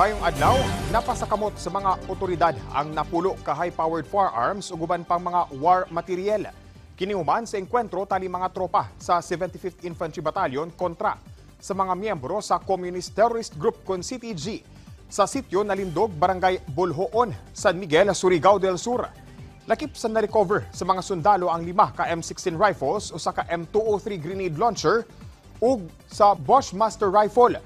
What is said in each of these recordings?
Mayong adlaw, napasakamot sa mga otoridad ang napulo ka high-powered firearms ug uban pang mga war material. Kinihuman sa engkwentro tali mga tropa sa 75th Infantry Battalion kontra sa mga miyembro sa Communist Terrorist Group kon CTG sa sitio Nalindog, Barangay Bolhoon, San Miguel, Surigao del Sur. Lakip sa na-recover sa mga sundalo ang 5 ka M16 rifles o sa ka M203 grenade launcher ug sa Bushmaster rifle,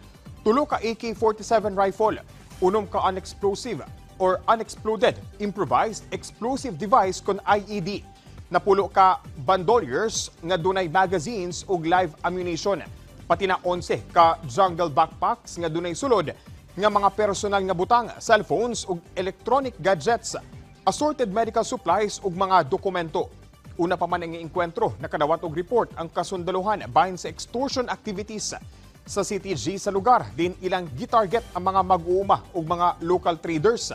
2 ka AK-47 rifle, 1 ka unexplosive or unexploded improvised explosive device kon IED, napulo ka bandoliers nga dunay magazines ug live ammunition, pati na 11 ka jungle backpacks nga dunay sulod nga mga personal nga butang, cellphones ug electronic gadgets, assorted medical supplies ug mga dokumento. Una pa man ang engkwentro, nakadawat og report ang kasundaluhan bahin sa extortion activities sa CTG sa lugar, din ilang gitarget ang mga mag-uuma ug mga local traders.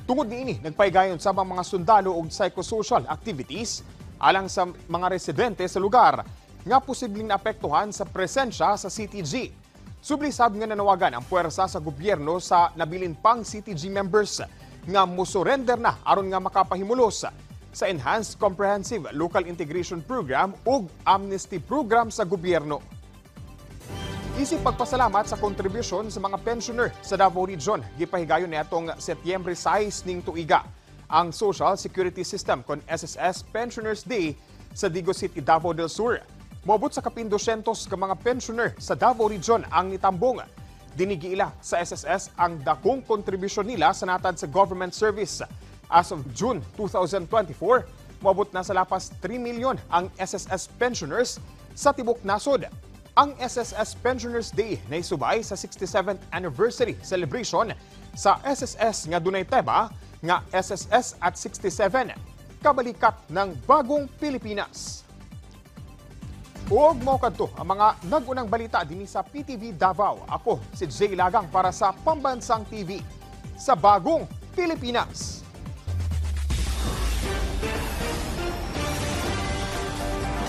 Tungod niini, nagpaygayon sa mga sundalo ug psychosocial activities alang sa mga residente sa lugar nga posibleng naapektuhan sa presensya sa CTG. Sublisab nga nanawagan ang puwersa sa gobyerno sa nabilin pang CTG members nga musurrender na aron nga makapahimulos sa Enhanced Comprehensive Local Integration Program ug Amnesty Program sa gobyerno. Isip pagpasalamat sa kontribusyon sa mga pensioner sa Davao Region, gipahigayon nitong Setyembre 6 ning tuiga ang Social Security System kon SSS Pensioners Day sa Digo City, Davao del Sur. Moabot sa kapin 200 ka mga pensioner sa Davao Region ang nitambong. Dinigiila sa SSS ang dakong kontribusyon nila sa natad sa government service. As of June 2024, moabot na sa lapas 3 milyon ang SSS pensioners sa tibok nasod. Ang SSS Pensioners Day na isubay sa 67th anniversary celebration sa SSS nga dunay tema nga SSS at 67, kabalikat ng bagong Pilipinas. Ug mao kadto ang mga nag-unang balita dinhi sa PTV Davao. Ako si Jay Lagang para sa Pambansang TV sa Bagong Pilipinas.